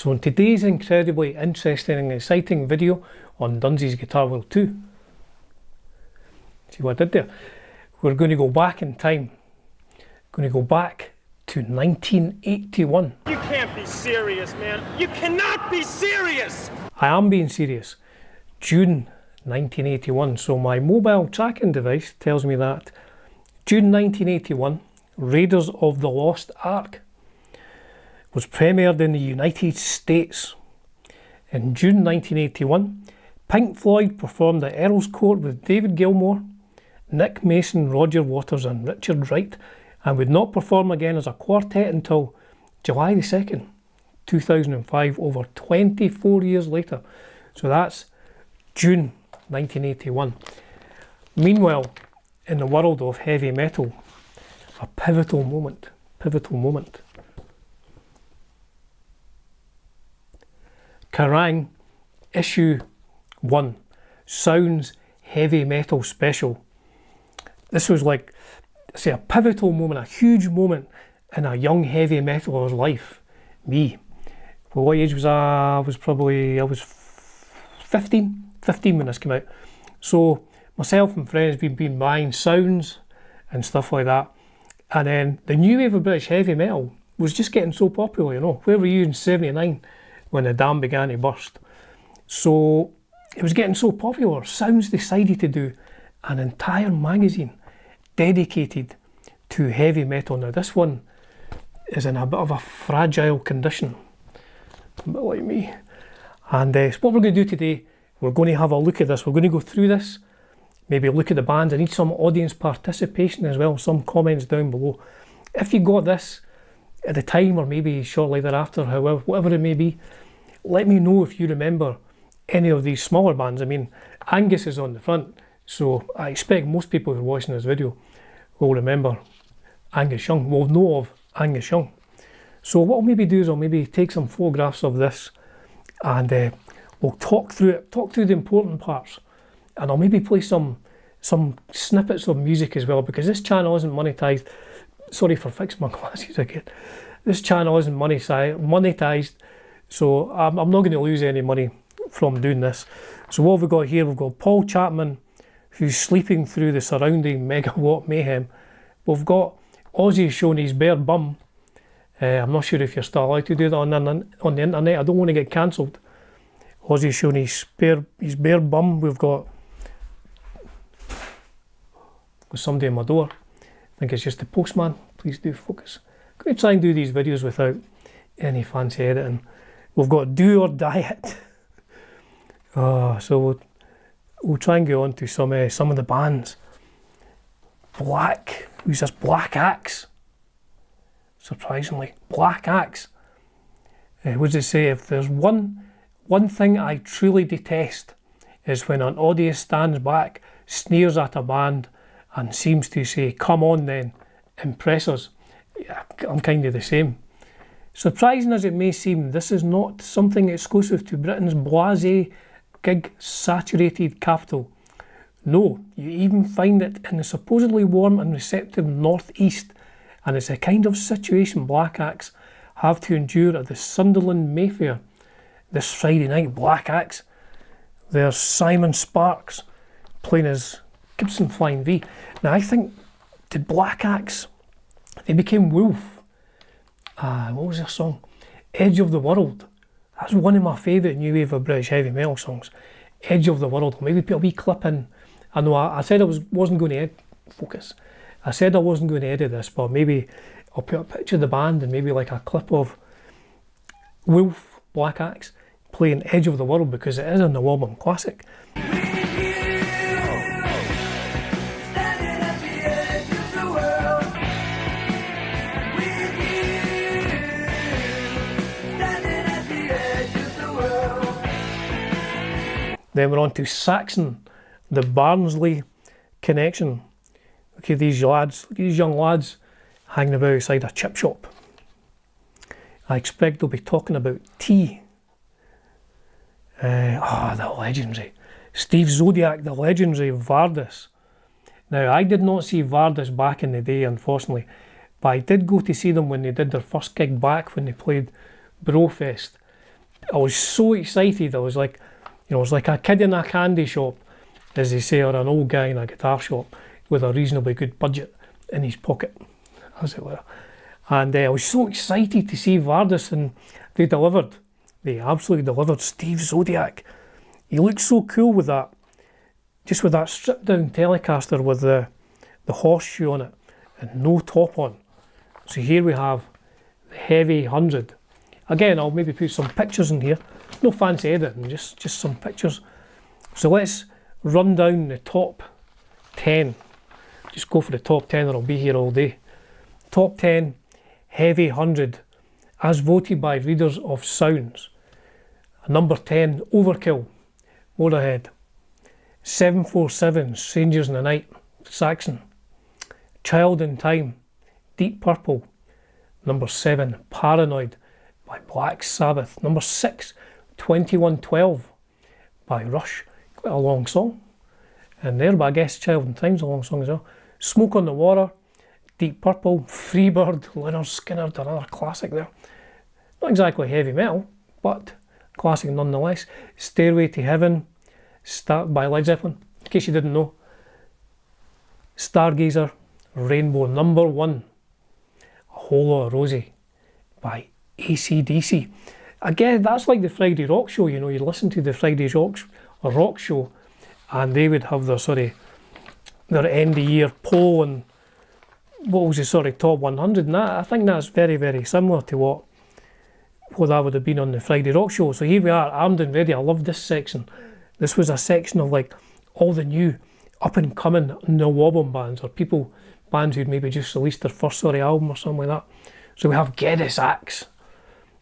So in today's incredibly interesting and exciting video on Dunsy's Guitar Wheel 2, see what I did there? We're going to go back in time. Going to go back to 1981. You can't be serious, man. You cannot be serious! I am being serious. June 1981. So my mobile tracking device tells me that June 1981, Raiders of the Lost Ark was premiered in the United States. In June 1981, Pink Floyd performed at Earl's Court with David Gilmour, Nick Mason, Roger Waters and Richard Wright, and would not perform again as a quartet until July the 2nd, 2005, over 24 years later. So that's June 1981. Meanwhile, in the world of heavy metal, a pivotal moment. Kerrang! Issue 1, Sounds Heavy Metal Special. This was like, say, a pivotal moment, a huge moment in a young heavy metaler's life. Me. Well, what age was I? I was 15 when this came out. So myself and friends we've been buying Sounds and stuff like that. And then the new wave of British heavy metal was just getting so popular, you know. Where were you in 79 when the dam began to burst? So it was getting so popular, Sounds decided to do an entire magazine dedicated to heavy metal. Now this one is in a bit of a fragile condition, a bit like me. And so what we're going to do today, we're going to have a look at this. We're going to go through this, maybe look at the bands. I need some audience participation as well, some comments down below. If you got this at the time or maybe shortly thereafter, however, whatever it may be, let me know if you remember any of these smaller bands. I mean, Angus is on the front, so I expect most people who are watching this video will remember Angus Young, will know of Angus Young. So what I'll maybe do is I'll maybe take some photographs of this and we'll talk through it, talk through the important parts, and I'll maybe play some snippets of music as well, because this channel isn't monetized. Sorry for fixing my glasses again. This channel isn't monetized, so I'm not going to lose any money from doing this. So what have we got here? We've got Paul Chapman, who's sleeping through the surrounding megawatt mayhem. We've got Ozzy showing his bare bum. I'm not sure if you're still allowed to do that on the internet. I don't want to get cancelled. Ozzy showing his bare bum. We've got somebody in my door. I think it's just the postman. Please do focus. I'm going to try and do these videos without any fancy editing. We've got Do or Diet. So we'll try and go on to some of the bands. Black. Who's this? Black Axe. Surprisingly, Black Axe. What does it say? If there's one thing I truly detest is when an audience stands back, sneers at a band, and seems to say, "Come on then, impress us." Yeah, I'm kind of the same. Surprising as it may seem, this is not something exclusive to Britain's blasé, gig-saturated capital. No, you even find it in the supposedly warm and receptive northeast, and it's a kind of situation Black Axe have to endure at the Sunderland Mayfair this Friday night. Black Axe. There's Simon Sparks playing his Gibson Flying V. Now I think, did Black Axe, they became Wolf. What was their song? Edge of the World. That's one of my favourite new wave of British heavy metal songs. Edge of the World. Maybe put a wee clip in. I know I said I wasn't going to focus. I said I wasn't going to edit this, but maybe I'll put a picture of the band and maybe like a clip of Wolf, Black Axe, playing Edge of the World, because it is an album classic. Then we're on to Saxon, the Barnsley Connection. Look at these lads, look at these young lads hanging about outside a chip shop. I expect they'll be talking about tea. The legendary Steve Zodiac, the legendary Vardis. Now, I did not see Vardis back in the day, unfortunately, but I did go to see them when they did their first gig back, when they played Brofest. I was so excited. I was like, you know, I was like a kid in a candy shop, as they say, or an old guy in a guitar shop with a reasonably good budget in his pocket, as it were. And I was so excited to see Vardis, and they delivered. They absolutely delivered. Steve Zodiac. He looked so cool with that, just with that stripped down Telecaster with the horseshoe on it and no top on. So here we have the Heavy 100. Again, I'll maybe put some pictures in here. No fancy editing, just some pictures. So let's run down the top 10. Just go for the top 10 or I'll be here all day. Top 10 Heavy 100 as voted by readers of Sounds. Number 10, Overkill, Motorhead. 747, Strangers in the Night, Saxon. Child in Time, Deep Purple. Number 7, Paranoid by Black Sabbath. Number 6, 2112 by Rush. Quite a long song. And there, but I guess Child in Time's a long song as well. Smoke on the Water, Deep Purple, Freebird, Lynyrd Skynyrd, another classic there. Not exactly heavy metal, but classic nonetheless. Stairway to Heaven, by Led Zeppelin, in case you didn't know. Stargazer, Rainbow. Number 1, A Whole Lot of Rosie by AC/DC. Again, that's like the Friday Rock Show, you know, you listen to the Friday Rock Show and they would have their end of year poll and what was the top 100, and that, I think that's very, very similar to what that would have been on the Friday Rock Show. So here we are, armed and ready. I love this section. This was a section of like all the new up and coming no album bands, or bands who'd maybe just released their first album or something like that. So we have Geddes Axe.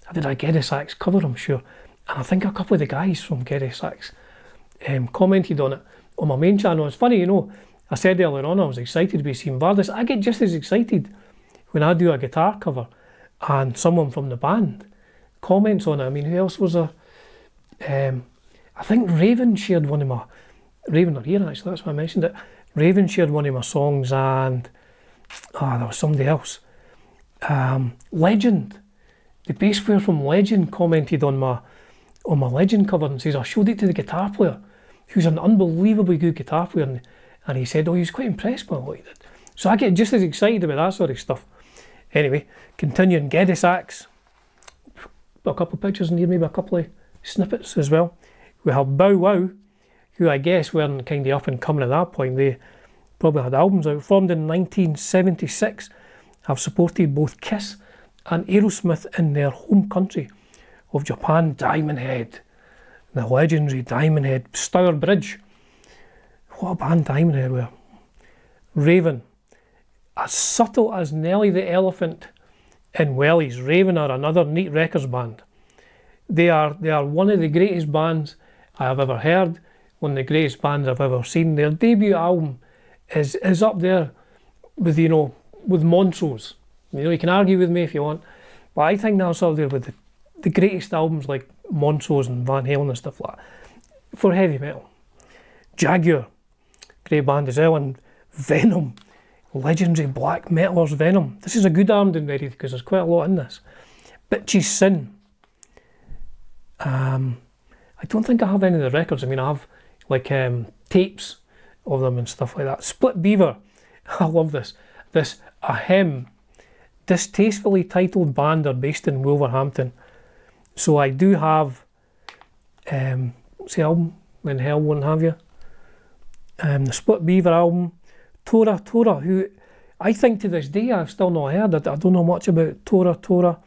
I did a Geddes Axe cover, I'm sure, and I think a couple of the guys from Geddes Axe commented on it on my main channel. It's funny, you know, I said earlier on I was excited to be seeing Vardis. I get just as excited when I do a guitar cover and someone from the band comments on it. I mean, who else was there? I think Raven shared one of my... Raven are here actually, that's why I mentioned it. Raven shared one of my songs, and there was somebody else. Legend, the bass player from Legend commented on my Legend cover and says I showed it to the guitar player, who's an unbelievably good guitar player, and he said, oh, he was quite impressed by what he did. So I get just as excited about that sort of stuff. Anyway, continuing, Geddes Axe. Got a couple of pictures in here, maybe a couple of snippets as well. We have Bow Wow, who I guess weren't kind of up and coming at that point. They probably had albums out. Formed in 1976, have supported both Kiss and Aerosmith in their home country of Japan. Diamond Head, the legendary Diamond Head, Stour Bridge. What a band Diamond Head were. Raven, as subtle as Nelly the Elephant in Wellies. Raven are another neat records band. They are one of the greatest bands I have ever heard, one of the greatest bands I've ever seen. Their debut album is up there with, you know, with Montrose. You know, you can argue with me if you want, but I think that's up there with the greatest albums like Montrose and Van Halen and stuff like that for heavy metal. Jaguar, great band as well, and Venom, legendary black metalers. Venom. This is a good armed and ready because there's quite a lot in this. Bitchy Sin. I don't think I have any of the records. I mean, I have like tapes of them and stuff like that. Split Beaver. I love this. This Ahem, distastefully titled band are based in Wolverhampton. So I do have what's the album? When Hell Won't Have You. The Split Beaver album. Tora, who I think to this day I've still not heard. I don't know much about Tora.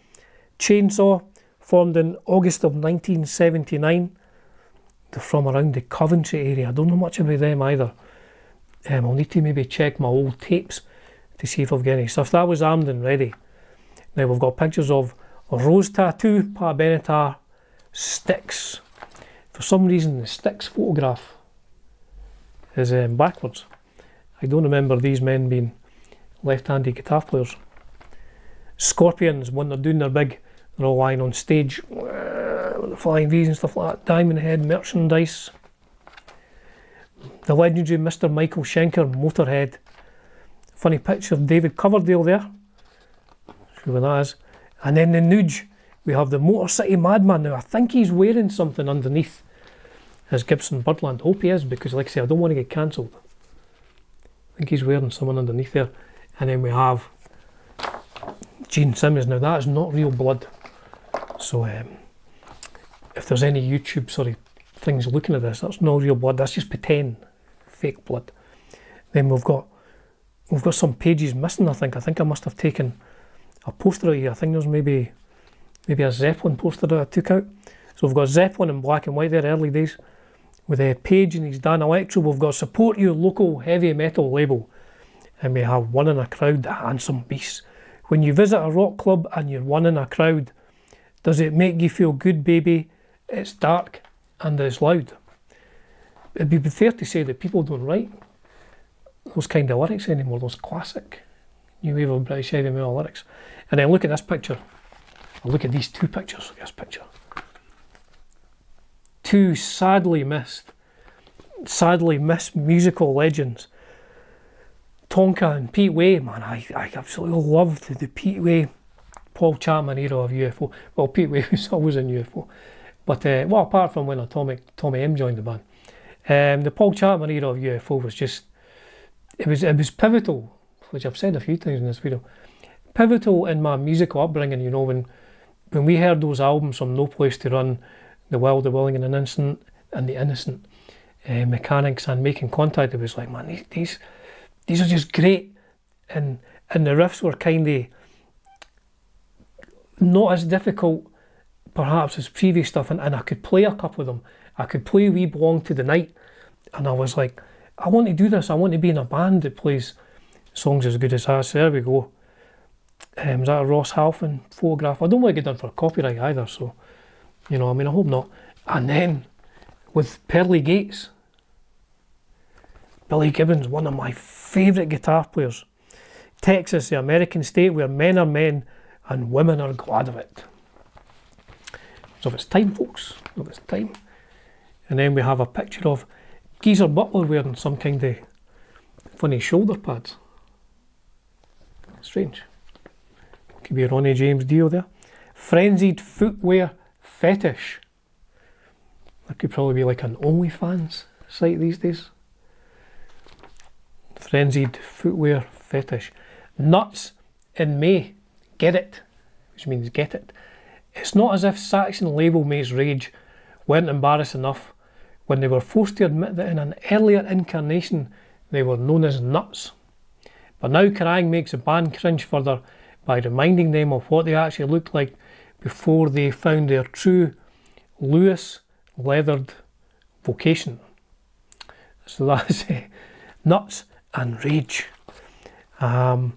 Chainsaw, formed in August of 1979. They're from around the Coventry area. I don't know much about them either. I'll need to maybe check my old tapes to see if I've got any stuff. That was Armed and Ready. Now we've got pictures of Rose Tattoo, Pat Benatar, Styx. For some reason the Styx photograph is backwards. I don't remember these men being left-handed guitar players. Scorpions, when they're doing their big, they're all lying on stage with the flying V's and stuff like that. Diamond Head merchandise. The legendary Mr. Michael Schenker, Motorhead. Funny picture of David Coverdale there. See what that is. And then the Nuge, We have the Motor City Madman. Now I think he's wearing something underneath his Gibson Birdland. Hope he is, because like I say, I don't want to get cancelled. I think he's wearing something underneath there. And then we have Gene Simmons. Now that is not real blood. So if there's any YouTube things looking at this, that's not real blood. That's just pretend, fake blood. Then we've got some pages missing. I think I must have taken a poster out here. I think there's maybe a Zeppelin poster that I took out. So we've got Zeppelin in black and white there, early days, with a Page and he's Dan Electro. We've got Support Your Local Heavy Metal label, and we have One in a Crowd, the Handsome Beast. When you visit a rock club and you're one in a crowd, does it make you feel good, baby? It's dark and it's loud. It'd be fair to say that people don't write those kind of lyrics anymore, those classic new wave of British heavy metal lyrics. And then look at this picture. Or look at these two pictures. Look at this picture. Two sadly missed musical legends. Tonka and Pete Way. Man, I absolutely loved the Pete Way, Paul Chapman era of UFO. Well, Pete Way was always in UFO. But, apart from when Tommy M joined the band. The Paul Chapman era of UFO was just, it was pivotal, which I've said a few times in this video, pivotal in my musical upbringing, when we heard those albums from No Place to Run, The Wild, The Willing and the Innocent, Mechanics and Making Contact, it was like, man, these are just great. And the riffs were kind of not as difficult perhaps as previous stuff, and I could play a couple of them. I could play We Belong to the Night, and I was like, I want to do this. I want to be in a band that plays songs as good as that. So there we go. Is that a Ross Halfin photograph? I don't want to get done for copyright either, so I hope not. And then with Pearly Gates, Billy Gibbons, one of my favourite guitar players. Texas, the American state where men are men and women are glad of it. So if it's time, folks, if it's time. And then we have a picture of Geezer Butler wearing some kind of funny shoulder pads. Strange. Could be a Ronnie James Dio there. Frenzied Footwear Fetish. That could probably be like an OnlyFans site these days. Frenzied Footwear Fetish. Nuts in May. Get it. Which means get it. It's not as if Saxon label mates Rage weren't embarrassed enough when they were forced to admit that in an earlier incarnation they were known as Nuts. But now Kerrang makes the band cringe further by reminding them of what they actually looked like before they found their true Lewis leathered vocation. So that's Nuts and Rage. I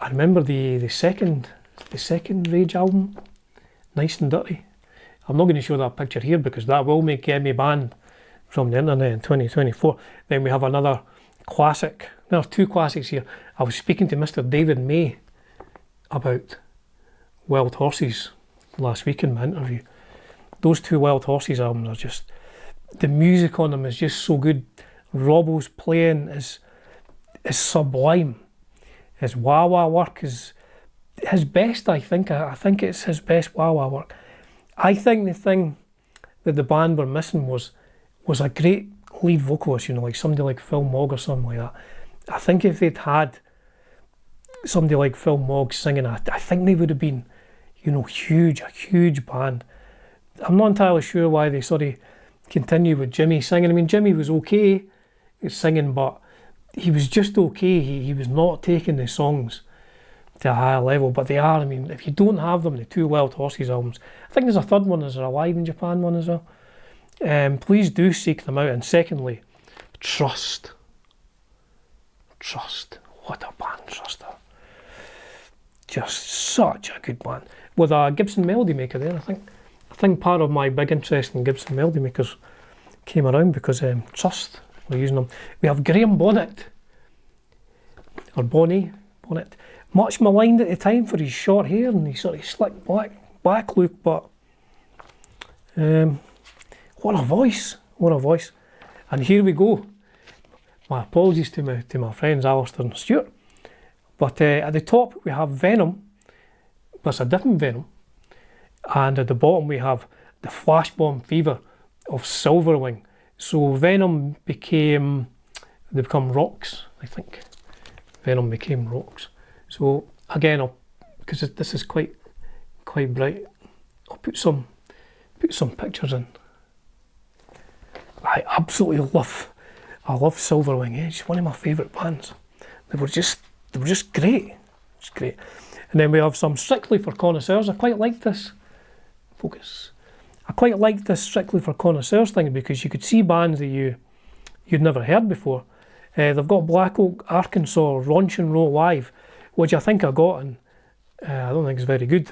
remember the second Rage album, Nice and Dirty. I'm not going to show that picture here because that will get me banned from the internet in 2024. Then we have another classic. There are two classics here. I was speaking to Mr. David May about Wild Horses last week in my interview. Those two Wild Horses albums are just, the music on them is just so good. Robbo's playing is sublime. His wah-wah work is his best, I think. I think it's his best wah-wah work. I think the thing that the band were missing was a great lead vocalist, like somebody like Phil Mogg or something like that. I think if they'd had somebody like Phil Mogg singing, I think they would have been, a huge band. I'm not entirely sure why they sort of continued with Jimmy singing. I mean, Jimmy was okay at singing, but he was just okay. He was not taking the songs to a higher level, but they are. I mean, if you don't have them, the two Wild Horses albums, I think there's a third one, there's a Live in Japan one as well. Please do seek them out. And secondly, Trust. What a band, Trust are. Just such a good band. With a Gibson Melody Maker there, I think part of my big interest in Gibson Melody Makers came around because Trust were using them. We have Graham Bonnet, or Bonnet, much maligned at the time for his short hair and his sort of slick black look, but what a voice. And here we go. My apologies to my friends Alistair and Stuart, but at the top we have Venom, but it's a different Venom, And at the bottom we have the Flash Bomb Fever of Silverwing. So Venom became, they become rocks, I think. Venom became rocks. So again, because this is quite bright, I'll put some pictures in. I absolutely love Silverwing. It's one of my favourite bands. They were just great. It's great. And then we have some Strictly for Connoisseurs. I quite like this. Focus. I quite like this Strictly for Connoisseurs thing because you could see bands that you'd never heard before. They've got Black Oak, Arkansas, Raunchin' Row Live, which I think I got, and I don't think it's very good.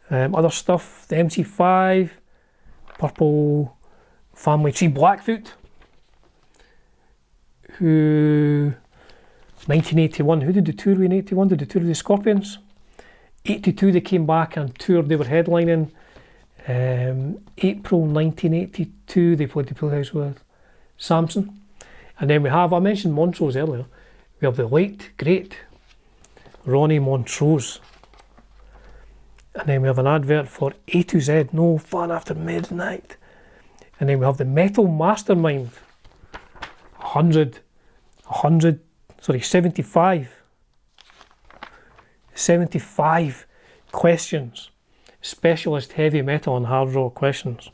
Other stuff, the MC5, Purple Family Tree, Blackfoot, who 1981, who did the tour in 81? Did the tour of the Scorpions? 82 they came back and toured, they were headlining. April 1982 they played the Playhouse with Samson. And then we have, I mentioned Montrose earlier, we have the late, great Ronnie Montrose. And then we have an advert for A to Z, No Fun After Midnight. And then we have the Metal Mastermind, 75 questions, specialist heavy metal and hard rock questions.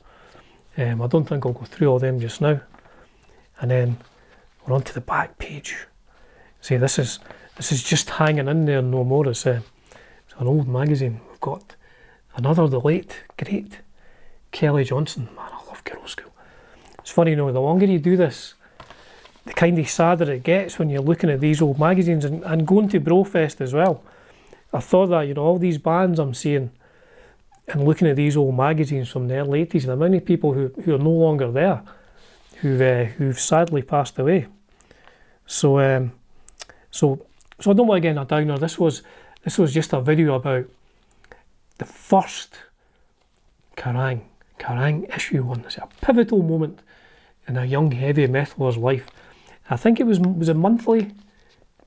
I don't think I'll go through all them just now. And then we're on to the back page. See, this is just hanging in there no more. It's an old magazine. We've got another, the late, great Kelly Johnson. Man, I love Girl School. It's funny, the longer you do this, the kind of sadder it gets when you're looking at these old magazines and going to Brofest as well. I thought that, all these bands I'm seeing and looking at these old magazines from the early 80s, and the amount of people who are no longer there, who've sadly passed away. So I don't want to get in a downer. This was just a video about the first Kerrang issue 1. It's a pivotal moment in a young heavy metaler's life. I think it was a monthly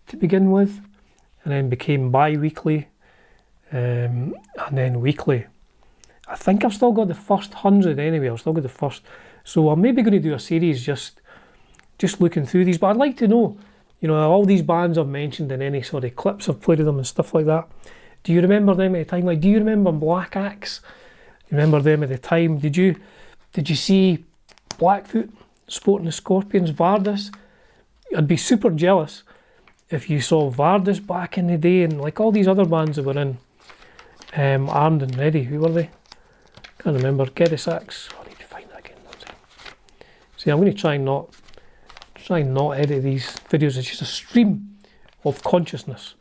to begin with, and then became bi-weekly, and then weekly. I think I've still got the first 100 anyway. I've still got the first. So I'm maybe going to do a series just looking through these. But I'd like to know, all these bands I've mentioned and any sort of clips I've played of them and stuff like that. Do you remember them at the time? Like, do you remember Black Axe? Do you remember them at the time? Did you see Blackfoot, Sporting the Scorpions, Vardis? I'd be super jealous if you saw Vardis back in the day, and like all these other bands that were in Armed and Ready. Who were they? Can't remember. Geddy Sachs. I need to find that again. See, I'm going to try and not edit these videos. It's just a stream of consciousness,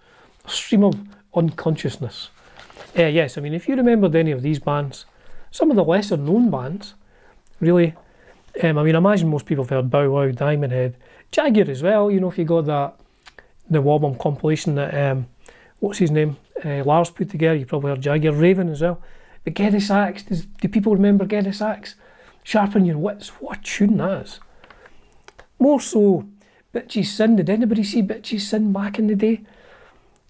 a stream of unconsciousness. Yes, I mean, if you remembered any of these bands, some of the lesser known bands, really, I mean, I imagine most people have heard Bow Wow, Diamond Head, Jaguar as well. If you got the Wobble compilation that what's his name, Lars put together, you probably heard Jaguar, Raven as well. But Geddy Sachs, do people remember Geddy Sachs? Sharpen Your Wits, what a tune that is. More so, Bitches Sin. Did anybody see Bitches Sin back in the day?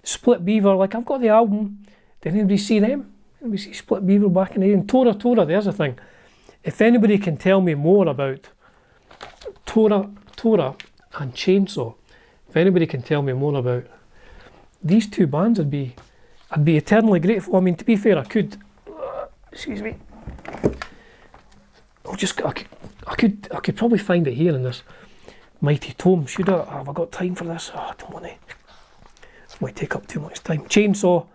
Split Beaver, like I've got the album. Did anybody see them? Anybody see Split Beaver back in the day? And Tora, there's a thing. If anybody can tell me more about Tora and Chainsaw, if anybody can tell me more about these two bands, I'd be eternally grateful. I mean, to be fair, I could. Excuse me. I could probably find it here in this mighty tome. Have I got time for this? Oh, I don't want to. It might take up too much time. Chainsaw.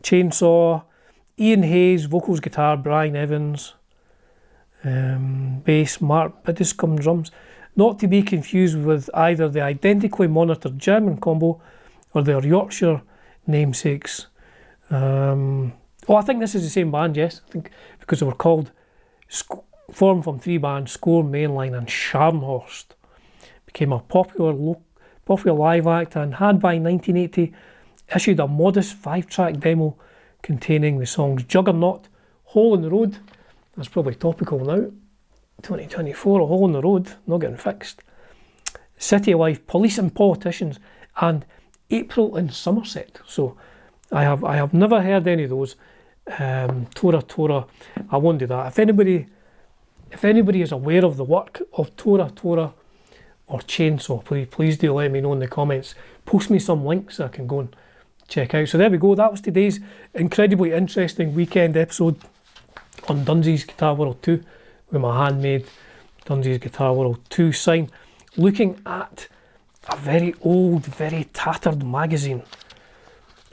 Chainsaw. Ian Hayes, vocals, guitar. Brian Evans, bass. Mark Biddiscombe, drums. Not to be confused with either the identically monitored German combo or their Yorkshire namesakes. I think this is the same band, yes. I think because they were called, formed from 3 bands, Score, Mainline and Scharnhorst. Became a popular live act and had by 1980 issued a modest 5-track demo containing the songs Juggernaut, Hole in the Road, that's probably topical now, 2024, a hole in the road, not getting fixed, City Life, Police and Politicians, and April in Somerset. So I have never heard any of those. Tora, I won't do that. If anybody is aware of the work of Tora or Chainsaw, please do let me know in the comments. Post me some links so I can go and check out. So there we go. That was today's incredibly interesting weekend episode on Dunsy's Guitar World 2 with my handmade Dunsy's Guitar World 2 sign, looking at a very old, very tattered magazine,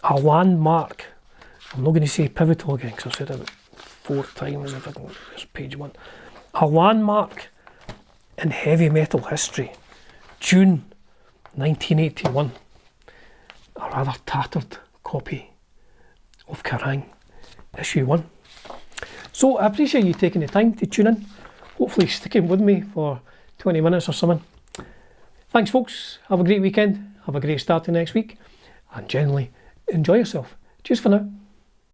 a landmark. I'm not going to say pivotal again because I've said it about 4 times. If I can, there's page 1. A landmark in heavy metal history, June 1981. A rather tattered copy of Kerrang! Issue 1. So I appreciate you taking the time to tune in, hopefully sticking with me for 20 minutes or something. Thanks folks, have a great weekend, have a great start to next week, and generally enjoy yourself. Cheers for now.